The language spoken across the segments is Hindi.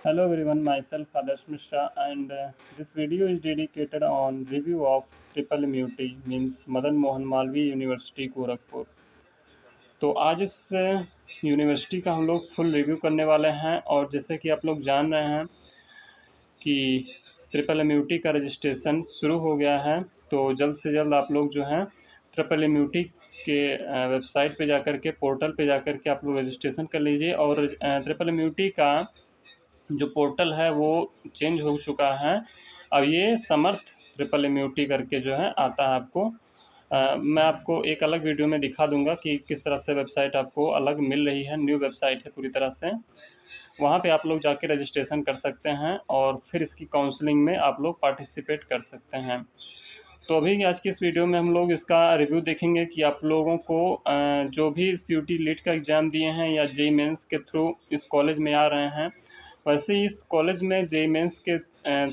Hello everyone, myself Adarsh Mishra and this video is dedicated on review of Triple MUT means Madan Mohan Malviya University Gorakhpur। तो आज इस यूनिवर्सिटी का हम लोग फुल रिव्यू करने वाले हैं और जैसे कि आप लोग जान रहे हैं कि ट्रिपल MUT का रजिस्ट्रेशन शुरू हो गया है। तो जल्द से जल्द आप लोग जो हैं ट्रिपल MUT के वेबसाइट पे जाकर के पोर्टल पे जाकर के आप लोग रजिस्ट्रेशन कर लीजिए। और ट्रिपल MUT का जो पोर्टल है वो चेंज हो चुका है। अब ये समर्थ ट्रिपल MUT करके जो है आता है आपको। मैं आपको एक अलग वीडियो में दिखा दूंगा कि किस तरह से वेबसाइट आपको अलग मिल रही है। न्यू वेबसाइट है पूरी तरह से। वहाँ पे आप लोग जाके रजिस्ट्रेशन कर सकते हैं और फिर इसकी काउंसलिंग में आप लोग पार्टिसिपेट कर सकते हैं। तो अभी आज की इस वीडियो में हम लोग इसका रिव्यू देखेंगे कि आप लोगों को जो भी CUT लीट का एग्ज़ाम दिए हैं या JEE मेंस के थ्रू इस कॉलेज में आ रहे हैं, वैसे ही इस कॉलेज में JEE मेंस के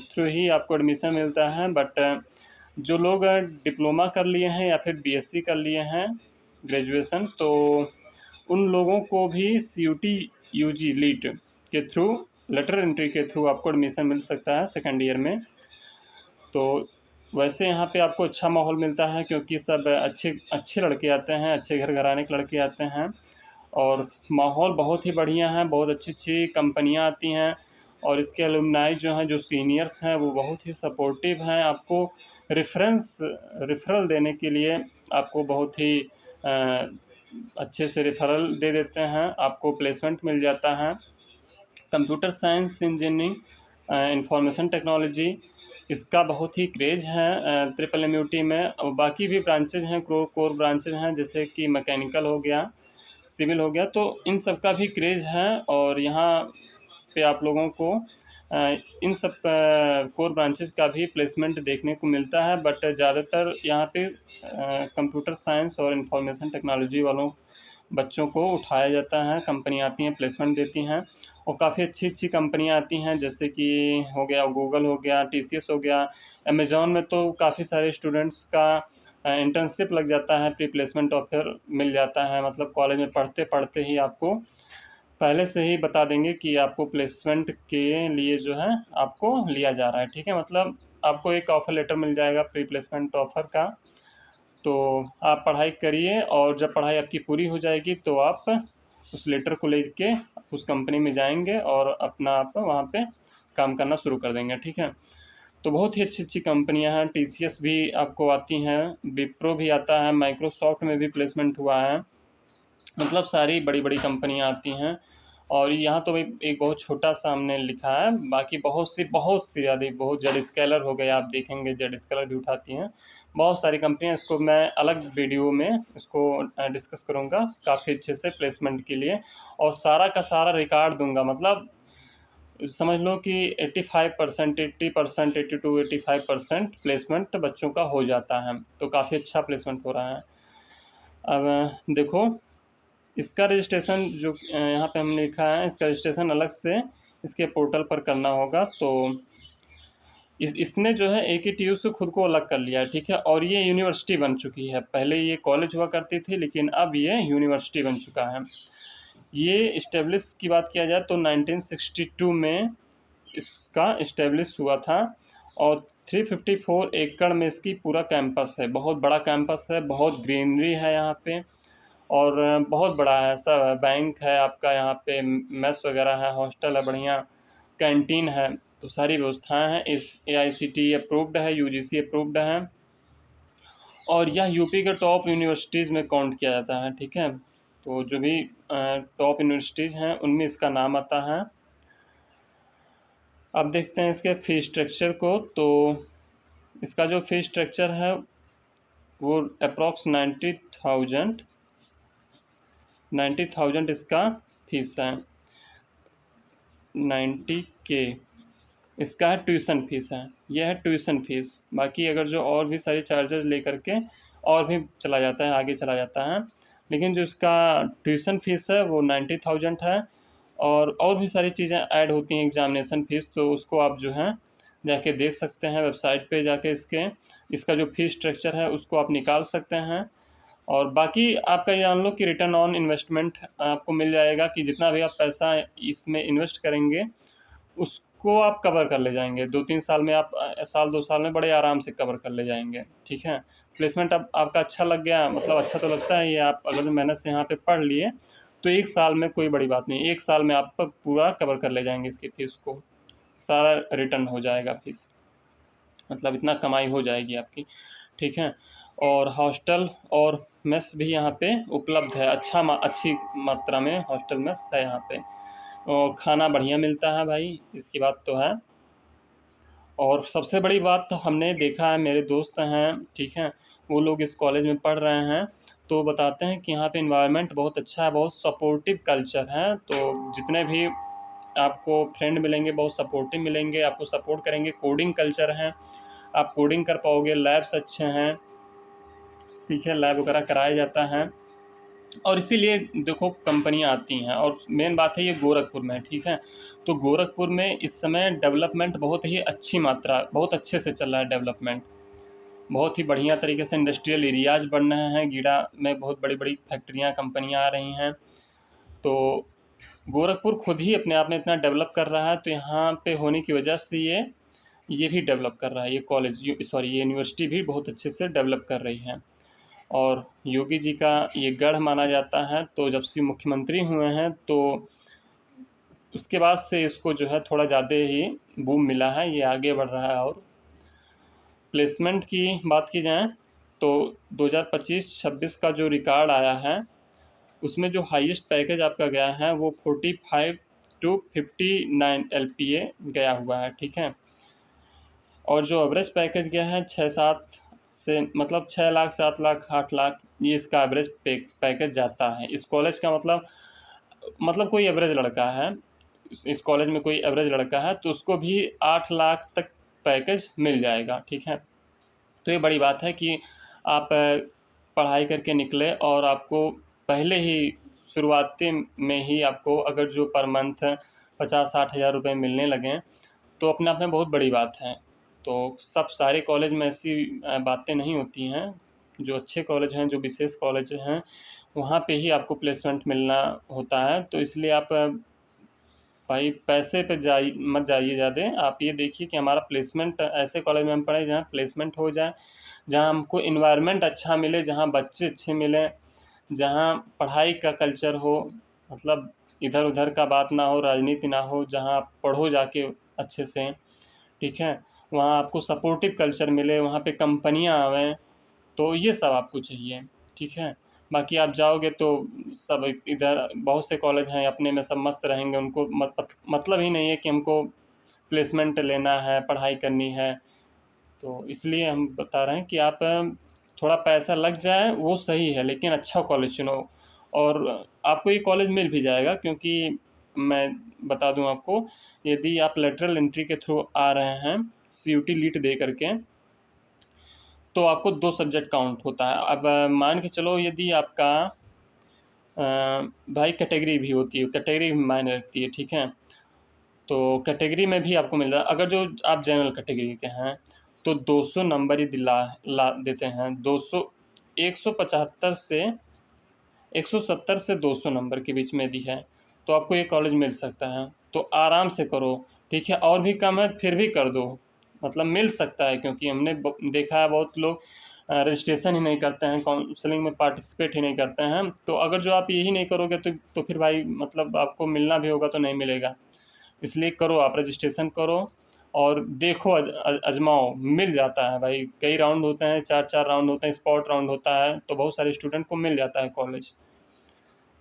थ्रू ही आपको एडमिशन मिलता है। बट जो लोग डिप्लोमा कर लिए हैं या फिर BSc कर लिए हैं ग्रेजुएशन, तो उन लोगों को भी CUT UG लीट के थ्रू लेटर एंट्री के थ्रू आपको एडमिशन मिल सकता है सेकेंड ईयर में। तो वैसे यहाँ पे आपको अच्छा माहौल मिलता है क्योंकि सब अच्छे अच्छे लड़के आते हैं, अच्छे घर घराने के लड़के आते हैं और माहौल बहुत ही बढ़िया है। बहुत अच्छी अच्छी कंपनियाँ आती हैं और इसके अलुमनाई जो हैं, जो सीनियर्स हैं, वो बहुत ही सपोर्टिव हैं। आपको रेफरल देने के लिए आपको बहुत ही अच्छे से रेफरल दे देते हैं, आपको प्लेसमेंट मिल जाता है। Computer science engineering, information technology, इसका बहुत ही क्रेज़ है ट्रिपल MUT में। और बाकी भी ब्रांचेज हैं, कोर ब्रांचेज हैं, जैसे कि मैकेनिकल हो गया, सिविल हो गया, तो इन सब का भी क्रेज़ है। और यहाँ पे आप लोगों को इन सब कोर ब्रांचेज का भी प्लेसमेंट देखने को मिलता है। बट ज़्यादातर यहाँ पे कंप्यूटर साइंस और इंफॉर्मेशन टेक्नोलॉजी वालों बच्चों को उठाया जाता है। कंपनी आती हैं, प्लेसमेंट देती हैं और काफ़ी अच्छी अच्छी कंपनियां आती हैं, जैसे कि हो गया गूगल, हो गया TCS, हो गया अमेज़ॉन में। तो काफ़ी सारे स्टूडेंट्स का इंटर्नशिप लग जाता है, प्री प्लेसमेंट ऑफर मिल जाता है। मतलब कॉलेज में पढ़ते पढ़ते ही आपको पहले से ही बता देंगे कि आपको प्लेसमेंट के लिए जो है आपको लिया जा रहा है। ठीक है, मतलब आपको एक ऑफ़र लेटर मिल जाएगा प्री प्लेसमेंट ऑफ़र का। तो आप पढ़ाई करिए और जब पढ़ाई आपकी पूरी हो जाएगी तो आप उस लेटर को लेके उस कंपनी में जाएंगे और अपना आप वहाँ पे काम करना शुरू कर देंगे। ठीक है, तो बहुत ही अच्छी अच्छी कंपनियां हैं। TCS भी आपको आती हैं, विप्रो भी आता है, माइक्रोसॉफ्ट में भी प्लेसमेंट हुआ है। मतलब सारी बड़ी बड़ी कंपनियां आती हैं। और यहाँ तो एक बहुत छोटा सा हमने लिखा है, बाकी बहुत सी ज़्यादा, बहुत जेड स्केलर हो गया, आप देखेंगे जेड स्केलर भी उठाती हैं। बहुत सारी कंपनियां, इसको मैं अलग वीडियो में इसको डिस्कस करूँगा काफ़ी अच्छे से प्लेसमेंट के लिए। और सारा का सारा रिकॉर्ड दूंगा, मतलब समझ लो कि 85%, 80%, 82-85% प्लेसमेंट बच्चों का हो जाता है। तो काफ़ी अच्छा प्लेसमेंट हो रहा है। अब देखो, इसका रजिस्ट्रेशन जो यहाँ पे हमने लिखा है, इसका रजिस्ट्रेशन अलग से इसके पोर्टल पर करना होगा। तो इसने जो है AKTU से खुद को अलग कर लिया है। ठीक है, और ये यूनिवर्सिटी बन चुकी है। पहले ये कॉलेज हुआ करती थी, लेकिन अब ये यूनिवर्सिटी बन चुका है। ये इस्टेब्लिश की बात किया जाए तो 1962 में इसका इस्टेब्लिश हुआ था। और 354 एकड़ में इसकी पूरा कैंपस है, बहुत बड़ा कैंपस है, बहुत ग्रीनरी है यहाँ पे। और बहुत बड़ा है, सब बैंक है आपका यहाँ पे, मेस वगैरह है, हॉस्टल है, बढ़िया कैंटीन है। तो सारी व्यवस्थाएं हैं। इस AICTE अप्रूव्ड है, UGC अप्रूव्ड है और यह यूपी के टॉप यूनिवर्सिटीज़ में काउंट किया जाता है। ठीक है, तो जो भी टॉप यूनिवर्सिटीज़ हैं उनमें इसका नाम आता है। अब देखते हैं इसके फ़ी स्ट्रक्चर को। तो इसका जो फ़ी स्ट्रक्चर है वो अप्रॉक्स 90,000 इसका फीस है। 90K इसका है, ट्यूशन फीस है। यह है ट्यूशन फीस। बाकी अगर जो और भी सारी चार्जेस लेकर के और भी चला जाता है, आगे चला जाता है, लेकिन जो इसका ट्यूशन फीस है वो 90,000 है। और भी सारी चीज़ें ऐड होती हैं, एग्जामिनेशन फ़ीस, तो उसको आप जो है जाके देख सकते हैं वेबसाइट पे जाके। इसका जो फ़ी स्ट्रक्चर है उसको आप निकाल सकते हैं। और बाकी आपका ये जान लो कि रिटर्न ऑन इन्वेस्टमेंट आपको मिल जाएगा कि जितना भी आप पैसा इसमें इन्वेस्ट करेंगे उसको आप कवर कर ले जाएंगे 2-3 साल में, आप साल 2 साल में बड़े आराम से कवर कर ले जाएंगे। ठीक है, प्लेसमेंट अब आपका अच्छा लग गया, मतलब अच्छा तो लगता है ये, आप अगर मेहनत से यहाँ पे पढ़ लिए तो 1 साल में कोई बड़ी बात नहीं, 1 साल में आप पूरा कवर कर ले जाएंगे इसकी फीस को, सारा रिटर्न हो जाएगा फीस, मतलब इतना कमाई हो जाएगी आपकी। ठीक है, और हॉस्टल और मेस भी यहाँ पे उपलब्ध है, अच्छी मात्रा में हॉस्टल मेस है यहाँ पे, और खाना बढ़िया मिलता है भाई, इसकी बात तो है। और सबसे बड़ी बात तो हमने देखा है, मेरे दोस्त हैं, ठीक है, वो लोग इस कॉलेज में पढ़ रहे हैं, तो बताते हैं कि यहाँ पे इन्वायरमेंट बहुत अच्छा है, बहुत सपोर्टिव कल्चर है। तो जितने भी आपको फ्रेंड मिलेंगे बहुत सपोर्टिव मिलेंगे, आपको सपोर्ट करेंगे, कोडिंग कल्चर है, आप कोडिंग कर पाओगे, लैब्स अच्छे हैं, ठीक है, लैब वगैरह कराया जाता है, और इसीलिए देखो कंपनियां आती हैं। और मेन बात है ये गोरखपुर में, ठीक है, तो गोरखपुर में इस समय डेवलपमेंट बहुत ही अच्छी मात्रा, बहुत अच्छे से चल रहा है डेवलपमेंट, बहुत ही बढ़िया तरीके से इंडस्ट्रियल एरियाज बन रहे हैं, गीडा में बहुत बड़ी बड़ी फैक्ट्रियाँ कंपनियाँ आ रही हैं। तो गोरखपुर खुद ही अपने आप में इतना डेवलप कर रहा है, तो यहाँ पे होने की वजह से ये भी डेवलप कर रहा है, ये कॉलेज, सॉरी, ये यूनिवर्सिटी भी बहुत अच्छे से डेवलप कर रही है। और योगी जी का ये गढ़ माना जाता है, तो जब से मुख्यमंत्री हुए हैं तो उसके बाद से इसको जो है थोड़ा ज़्यादा ही बूम मिला है, ये आगे बढ़ रहा है। और प्लेसमेंट की बात की जाए तो 2025-26 का जो रिकॉर्ड आया है उसमें जो हाईएस्ट पैकेज आपका गया है वो 45 टू 59 LPA गया हुआ है, ठीक है, और जो एवरेज पैकेज गया है 6-7 से, मतलब 6 लाख, 7 लाख, 8 लाख, ये इसका एवरेज पैकेज जाता है इस कॉलेज का। मतलब कोई एवरेज लड़का है, इस कॉलेज में कोई एवरेज लड़का है तो उसको भी 8 लाख तक पैकेज मिल जाएगा, ठीक है। तो ये बड़ी बात है कि आप पढ़ाई करके निकले और आपको पहले ही शुरुआती में ही आपको अगर जो पर मंथ 50-60 हज़ार रुपये मिलने लगें तो अपने आप में बहुत बड़ी बात है। तो सब सारे कॉलेज में ऐसी बातें नहीं होती हैं, जो अच्छे कॉलेज हैं, जो विशेष कॉलेज हैं, वहाँ पे ही आपको प्लेसमेंट मिलना होता है। तो इसलिए आप भाई पैसे पे मत जाइए ज़्यादा, आप ये देखिए कि हमारा प्लेसमेंट ऐसे कॉलेज में हम पढ़े जहाँ प्लेसमेंट हो जाए, जहाँ हमको इन्वायरमेंट अच्छा मिले, जहाँ बच्चे अच्छे मिलें, जहाँ पढ़ाई का कल्चर हो, मतलब इधर उधर का बात ना हो, राजनीति ना हो, जहाँ आप पढ़ो जाके अच्छे से, ठीक है, वहाँ आपको सपोर्टिव कल्चर मिले, वहाँ पे कंपनियाँ आवें, तो ये सब आपको चाहिए, ठीक है। बाकी आप जाओगे तो सब इधर बहुत से कॉलेज हैं अपने में सब मस्त रहेंगे, उनको मतलब ही नहीं है कि हमको प्लेसमेंट लेना है, पढ़ाई करनी है। तो इसलिए हम बता रहे हैं कि आप थोड़ा पैसा लग जाए वो सही है, लेकिन अच्छा कॉलेज चुनो। और आपको ये कॉलेज मिल भी जाएगा, क्योंकि मैं बता दूं आपको, यदि आप लेटरल एंट्री के थ्रू आ रहे हैं CUT लीट दे करके, तो आपको 2 सब्जेक्ट काउंट होता है। अब मान के चलो यदि आपका भाई कैटेगरी भी होती है, कैटेगरी भी मायने रखती है, ठीक है, तो कैटेगरी में भी आपको मिल रहा है। अगर जो आप जनरल कैटेगरी के हैं तो 200 नंबर ही दिला ला देते हैं, 200, 175 से 170 से 200 नंबर के बीच में दी है, तो आपको ये कॉलेज मिल सकता है। तो आराम से करो, ठीक है, और भी कम है फिर भी कर दो, मतलब मिल सकता है, क्योंकि हमने देखा है बहुत लोग रजिस्ट्रेशन ही नहीं करते हैं, काउंसलिंग में पार्टिसिपेट ही नहीं करते हैं। तो अगर जो आप यही नहीं करोगे तो फिर भाई मतलब आपको मिलना भी होगा तो नहीं मिलेगा। इसलिए करो, आप रजिस्ट्रेशन करो और देखो, अजमाओ, मिल जाता है भाई। कई राउंड होते हैं, 4-4 राउंड होते हैं, स्पॉट राउंड होता है, तो बहुत सारे स्टूडेंट को मिल जाता है कॉलेज।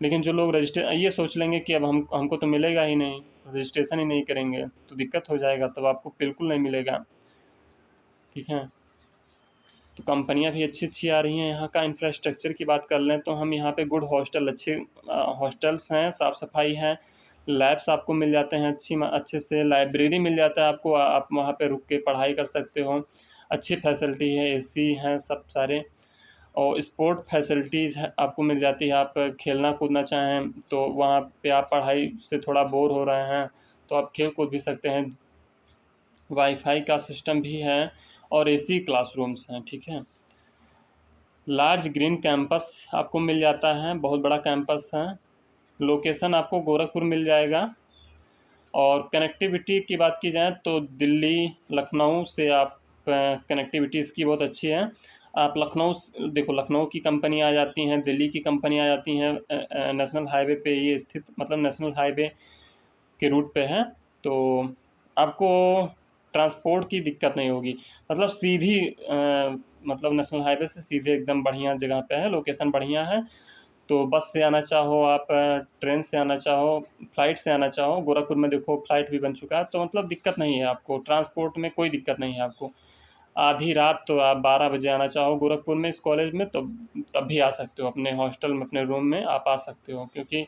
लेकिन जो लोग रजिस्ट्रे ये सोच लेंगे कि अब हमको तो मिलेगा ही नहीं, रजिस्ट्रेशन ही नहीं करेंगे तो दिक्कत हो जाएगा, तब आपको बिल्कुल नहीं मिलेगा, ठीक है। तो कंपनियां भी अच्छी अच्छी आ रही हैं। यहाँ का इंफ्रास्ट्रक्चर की बात कर लें तो हम यहाँ पे गुड हॉस्टल, अच्छे हॉस्टल्स हैं, साफ़ सफाई है, लैब्स आपको मिल जाते हैं अच्छे से, लाइब्रेरी मिल जाता है आपको, आप वहाँ पे रुक के पढ़ाई कर सकते हो, अच्छी फैसिलिटी है, AC हैं सब सारे, और स्पोर्ट फैसिलिटीज़ आपको मिल जाती है। आप खेलना कूदना चाहें तो वहाँ पे, आप पढ़ाई से थोड़ा बोर हो रहे हैं तो आप खेल कूद भी सकते हैं, वाईफाई का सिस्टम भी है, और AC क्लासरूम्स हैं, ठीक है। लार्ज ग्रीन कैंपस आपको मिल जाता है, बहुत बड़ा कैंपस है। लोकेशन आपको गोरखपुर मिल जाएगा, और कनेक्टिविटी की बात की जाए तो दिल्ली लखनऊ से आप कनेक्टिविटी इसकी बहुत अच्छी है। आप लखनऊ देखो, लखनऊ की कंपनी आ जाती हैं, दिल्ली की कंपनी आ जाती हैं, नेशनल हाईवे पे ये स्थित, मतलब नेशनल हाईवे के रूट पे है। तो आपको ट्रांसपोर्ट की दिक्कत नहीं होगी, मतलब सीधी मतलब नेशनल हाईवे से सीधे एकदम बढ़िया जगह पे है, लोकेशन बढ़िया है। तो बस से आना चाहो आप, ट्रेन से आना चाहो, फ्लाइट से आना चाहो, गोरखपुर में देखो फ्लाइट भी बन चुका है, तो मतलब दिक्कत नहीं है आपको, ट्रांसपोर्ट में कोई दिक्कत नहीं है आपको। आधी रात तो आप 12 बजे आना चाहो गोरखपुर में इस कॉलेज में, तो तब भी आ सकते हो, अपने हॉस्टल में अपने रूम में आप आ सकते हो, क्योंकि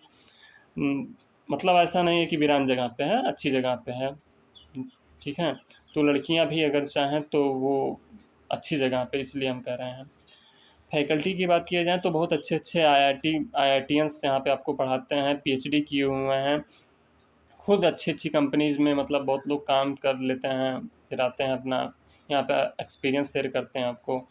हम्म, मतलब ऐसा नहीं है कि वीरान जगह पे है, अच्छी जगह पे है। ठीक है, तो लड़कियां भी अगर चाहें तो वो अच्छी जगह पे, इसलिए हम कह रहे हैं। फैकल्टी की बात किया जाए तो बहुत अच्छे अच्छे आईआईटियंस यहाँ पे आपको पढ़ाते हैं, पीएचडी किए हुए हैं, खुद अच्छी अच्छी कंपनीज में मतलब बहुत लोग काम कर लेते हैं, फिर आते हैं अपना यहाँ पे एक्सपीरियंस शेयर करते हैं आपको।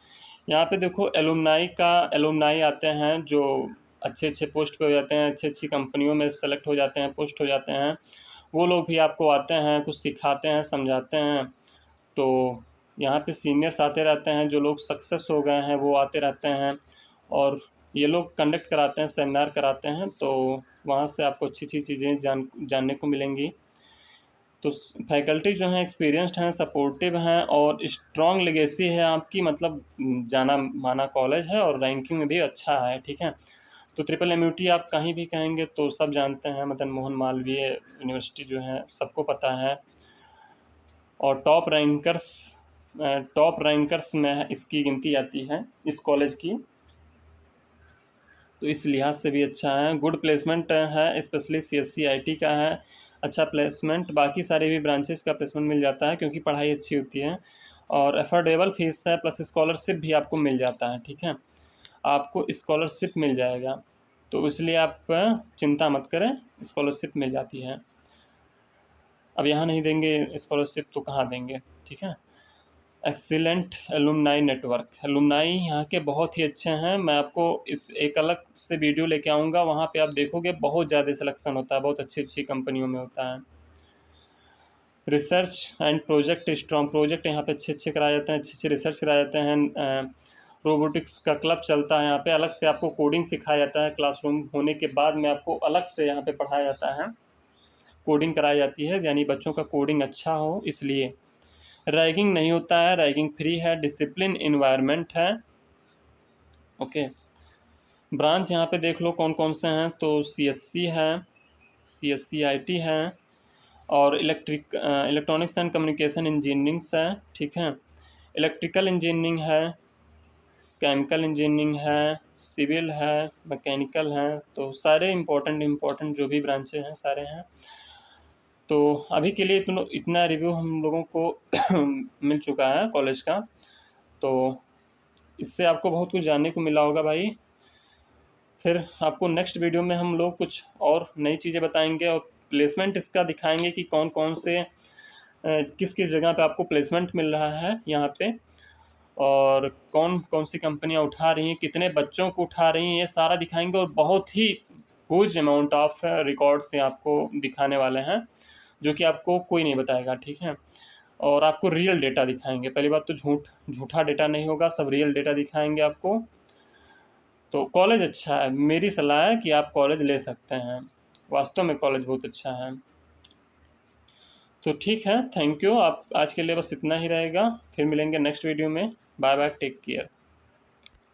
यहाँ पे देखो एलुमनाई आते हैं जो अच्छे अच्छे पोस्ट पे हो जाते हैं, अच्छी अच्छी कंपनियों में सेलेक्ट हो जाते हैं, पोस्ट हो जाते हैं। वो लोग भी आपको आते हैं, कुछ सिखाते हैं, समझाते हैं। तो यहाँ पे सीनियर्स आते रहते हैं, जो लोग सक्सेस हो गए हैं वो आते रहते हैं, और ये लोग कंडक्ट कराते हैं, सेमिनार कराते हैं, तो वहाँ से आपको अच्छी अच्छी चीज़ें जानने को मिलेंगी। तो फैकल्टी जो हैं एक्सपीरियंस्ड हैं, सपोर्टिव हैं, और स्ट्रॉन्ग लेगेसी है आपकी, मतलब जाना माना कॉलेज है और रैंकिंग में भी अच्छा है। ठीक है, तो ट्रिपल एम आप कहीं भी कहेंगे तो सब जानते हैं, मदन मोहन मालवीय यूनिवर्सिटी जो है सबको पता है, और टॉप रैंकर्स में इसकी गिनती आती है इस कॉलेज की। तो इस लिहाज से भी अच्छा है, गुड प्लेसमेंट है, स्पेशली सीएससी आईटी का है अच्छा प्लेसमेंट, बाकी सारे भी ब्रांचेस का प्लेसमेंट मिल जाता है क्योंकि पढ़ाई अच्छी होती है, और अफोर्डेबल फीस है, प्लस स्कॉलरशिप भी आपको मिल जाता है। ठीक है, आपको स्कॉलरशिप मिल जाएगा, तो इसलिए आप चिंता मत करें, स्कॉलरशिप मिल जाती है। अब यहाँ नहीं देंगे स्कॉलरशिप तो कहाँ देंगे। ठीक है, एक्सीलेंट एलुमनाई नेटवर्क, एलुमनाई यहाँ के बहुत ही अच्छे हैं। मैं आपको इस एक अलग से वीडियो लेके आऊँगा, वहाँ पे आप देखोगे बहुत ज़्यादा सिलेक्शन होता है, बहुत अच्छी अच्छी कंपनियों में होता है। Research and project strong, project यहाँ पे अच्छे अच्छे कराए जाते हैं, अच्छे अच्छे रिसर्च कराए जाते हैं। रोबोटिक्स का क्लब चलता है यहाँ पे, अलग से आपको कोडिंग सिखाया जाता है, क्लासरूम होने के बाद में आपको अलग से यहाँ पे पढ़ाया जाता है, कोडिंग कराई जाती है, यानी बच्चों का कोडिंग अच्छा हो इसलिए। रैगिंग नहीं होता है, रैगिंग फ्री है, डिसिप्लिन इन्वायरमेंट है। ओके, ब्रांच यहाँ पे देख लो कौन कौन से हैं, तो सीएससी है, सीएससी आईटी है, और इलेक्ट्रॉनिक्स एंड कम्युनिकेशन इंजीनियरिंग है। ठीक है, इलेक्ट्रिकल इंजीनियरिंग है, केमिकल इंजीनियरिंग है, सिविल है, मैकेनिकल है, तो सारे इम्पोर्टेंट जो भी ब्रांचें हैं सारे हैं। तो अभी के लिए इतना रिव्यू हम लोगों को मिल चुका है कॉलेज का, तो इससे आपको बहुत कुछ जानने को मिला होगा भाई। फिर आपको नेक्स्ट वीडियो में हम लोग कुछ और नई चीज़ें बताएंगे, और प्लेसमेंट इसका दिखाएंगे कि कौन कौन से किस किस जगह पे आपको प्लेसमेंट मिल रहा है यहाँ पे, और कौन कौन सी कंपनियाँ उठा रही हैं, कितने बच्चों को उठा रही हैं, ये सारा दिखाएंगे, और बहुत ही ह्यूज अमाउंट ऑफ रिकॉर्ड्स आपको दिखाने वाले हैं, जो कि आपको कोई नहीं बताएगा। ठीक है, और आपको रियल डेटा दिखाएंगे, पहली बात तो झूठा डेटा नहीं होगा, सब रियल डेटा दिखाएंगे आपको। तो कॉलेज अच्छा है, मेरी सलाह है कि आप कॉलेज ले सकते हैं, वास्तव में कॉलेज बहुत अच्छा है। तो ठीक है, थैंक यू, आप आज के लिए बस इतना ही रहेगा, फिर मिलेंगे नेक्स्ट वीडियो में। Bye bye, take care.